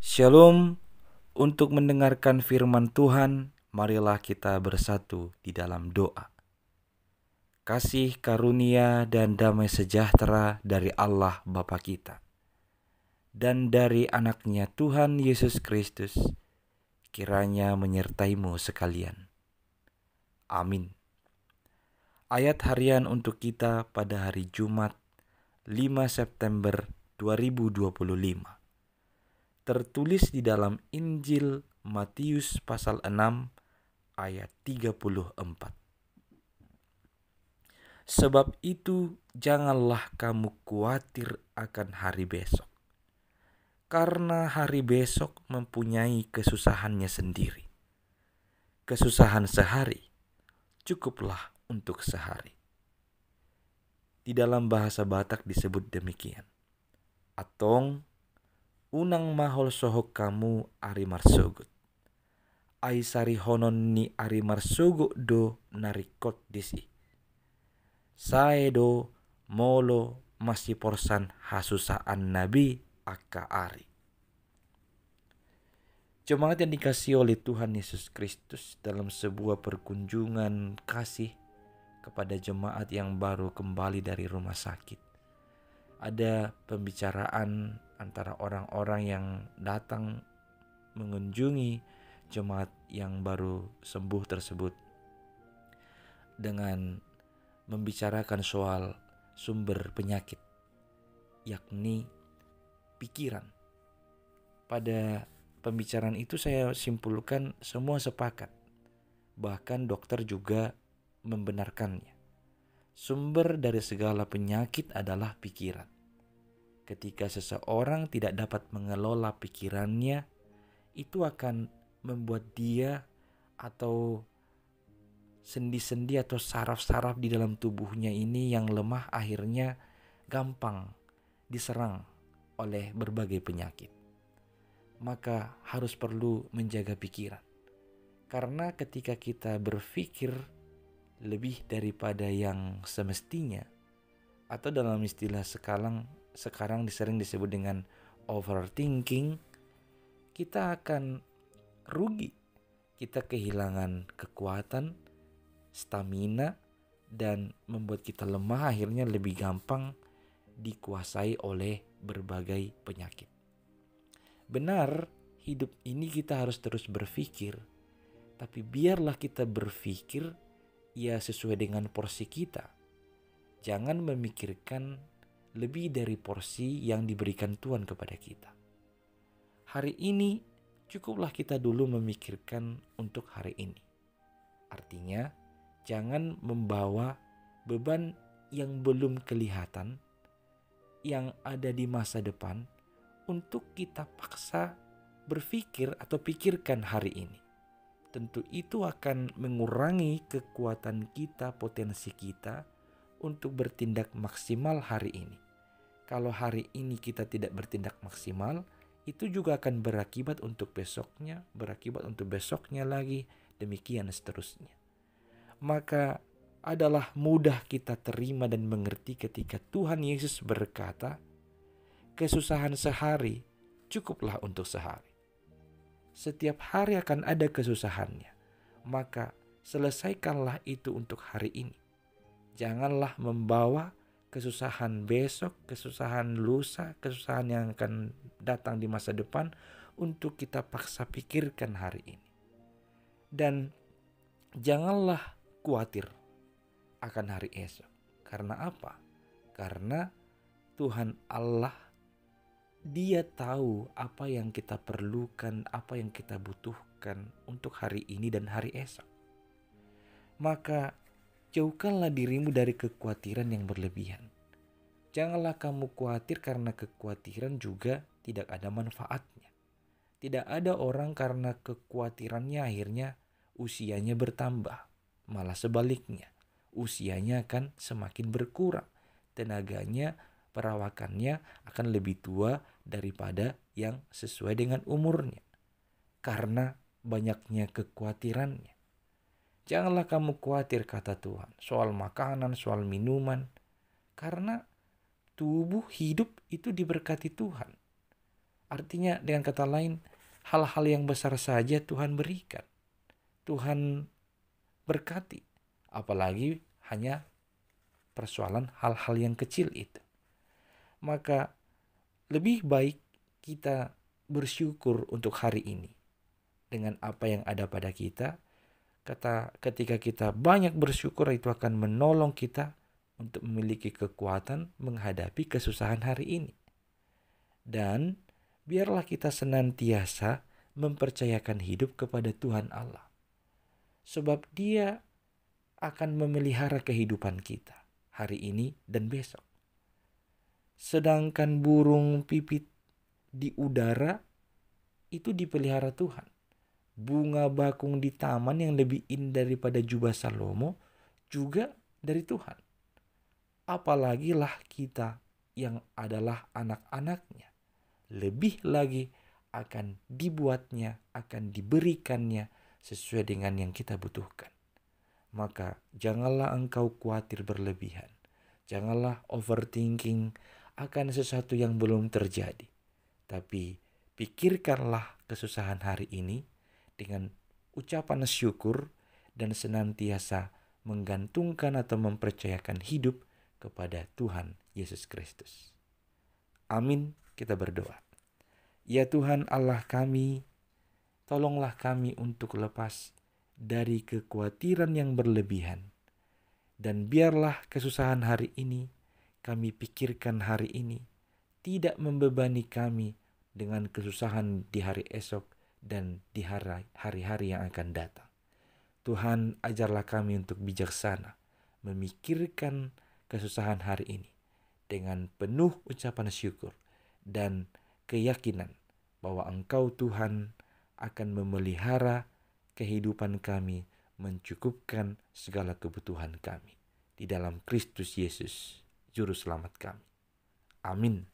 Shalom. Untuk mendengarkan firman Tuhan, marilah kita bersatu di dalam doa. Kasih karunia dan damai sejahtera dari Allah Bapa kita dan dari anaknya Tuhan Yesus Kristus kiranya menyertaimu sekalian. Amin. Ayat harian untuk kita pada hari Jumat 5 September 2025 tertulis di dalam Injil Matius pasal 6 ayat 34. Sebab itu janganlah kamu khawatir akan hari besok, karena hari besok mempunyai kesusahannya sendiri. Kesusahan sehari cukuplah untuk sehari. Di dalam bahasa Batak disebut demikian. Atong unang mahol sohok kamu ari marsugut. Ai sari honon ni ari marsugo do narikot disi. Sae do molo masih porsan hasusaan nabi akka ari. Jemaat yang dikasihi oleh Tuhan Yesus Kristus, dalam sebuah perkunjungan kasih kepada jemaat yang baru kembali dari rumah sakit, ada pembicaraan antara orang-orang yang datang mengunjungi jemaat yang baru sembuh tersebut dengan membicarakan soal sumber penyakit, yakni pikiran. Pada pembicaraan itu saya simpulkan semua sepakat, bahkan dokter juga membenarkannya. Sumber dari segala penyakit adalah pikiran. Ketika seseorang tidak dapat mengelola pikirannya, itu akan membuat dia atau sendi-sendi atau saraf-saraf di dalam tubuhnya ini yang lemah akhirnya gampang diserang oleh berbagai penyakit. Maka harus perlu menjaga pikiran. Karena ketika kita berpikir lebih daripada yang semestinya, atau dalam istilah sekarang sering disebut dengan overthinking, kita akan rugi. Kita kehilangan kekuatan, stamina, dan membuat kita lemah, akhirnya lebih gampang dikuasai oleh berbagai penyakit. Benar, hidup ini kita harus terus berpikir, tapi biarlah kita berpikir ya sesuai dengan porsi kita. Jangan memikirkan lebih dari porsi yang diberikan Tuhan kepada kita. Hari ini cukuplah kita dulu memikirkan untuk hari ini. Artinya, jangan membawa beban yang belum kelihatan, yang ada di masa depan, untuk kita paksa berpikir atau pikirkan hari ini. Tentu itu akan mengurangi kekuatan kita, potensi kita untuk bertindak maksimal hari ini. Kalau hari ini kita tidak bertindak maksimal, itu juga akan berakibat untuk besoknya lagi, demikian seterusnya. Maka adalah mudah kita terima dan mengerti ketika Tuhan Yesus berkata, kesusahan sehari cukuplah untuk sehari. Setiap hari akan ada kesusahannya, maka selesaikanlah itu untuk hari ini. Janganlah membawa kesusahan besok, kesusahan lusa, kesusahan yang akan datang di masa depan untuk kita paksa pikirkan hari ini. Dan janganlah khawatir akan hari esok. Karena apa? Karena Tuhan Allah, Dia tahu apa yang kita perlukan, apa yang kita butuhkan untuk hari ini dan hari esok. Maka jauhkanlah dirimu dari kekhawatiran yang berlebihan. Janganlah kamu khawatir, karena kekhawatiran juga tidak ada manfaatnya. Tidak ada orang karena kekhawatirannya akhirnya usianya bertambah. Malah sebaliknya, usianya akan semakin berkurang. Tenaganya, perawakannya akan lebih tua daripada yang sesuai dengan umurnya, karena banyaknya kekhawatirannya. Janganlah kamu khawatir, kata Tuhan, soal makanan, soal minuman, karena tubuh hidup itu diberkati Tuhan. Artinya dengan kata lain, hal-hal yang besar saja Tuhan berikan. Tuhan berkati. Apalagi hanya persoalan hal-hal yang kecil itu. Maka lebih baik kita bersyukur untuk hari ini dengan apa yang ada pada kita. Ketika kita banyak bersyukur, itu akan menolong kita untuk memiliki kekuatan menghadapi kesusahan hari ini. Dan biarlah kita senantiasa mempercayakan hidup kepada Tuhan Allah. Sebab Dia akan memelihara kehidupan kita hari ini dan besok. Sedangkan burung pipit di udara itu dipelihara Tuhan. Bunga bakung di taman yang lebih indah daripada jubah Salomo juga dari Tuhan. Apalagi lah kita yang adalah anak-anaknya. Lebih lagi akan dibuatnya, akan diberikannya sesuai dengan yang kita butuhkan. Maka janganlah engkau khawatir berlebihan. Janganlah overthinking akan sesuatu yang belum terjadi. Tapi pikirkanlah kesusahan hari ini dengan ucapan syukur dan senantiasa menggantungkan atau mempercayakan hidup kepada Tuhan Yesus Kristus. Amin, kita berdoa. Ya Tuhan Allah kami, tolonglah kami untuk lepas dari kekhawatiran yang berlebihan. Dan biarlah kesusahan hari ini, kami pikirkan hari ini, tidak membebani kami dengan kesusahan di hari esok dan di hari-hari yang akan datang. Tuhan, ajarlah kami untuk bijaksana memikirkan kesusahan hari ini dengan penuh ucapan syukur dan keyakinan bahwa Engkau Tuhan akan memelihara kehidupan kami, mencukupkan segala kebutuhan kami di dalam Kristus Yesus, Juru Selamat kami. Amin.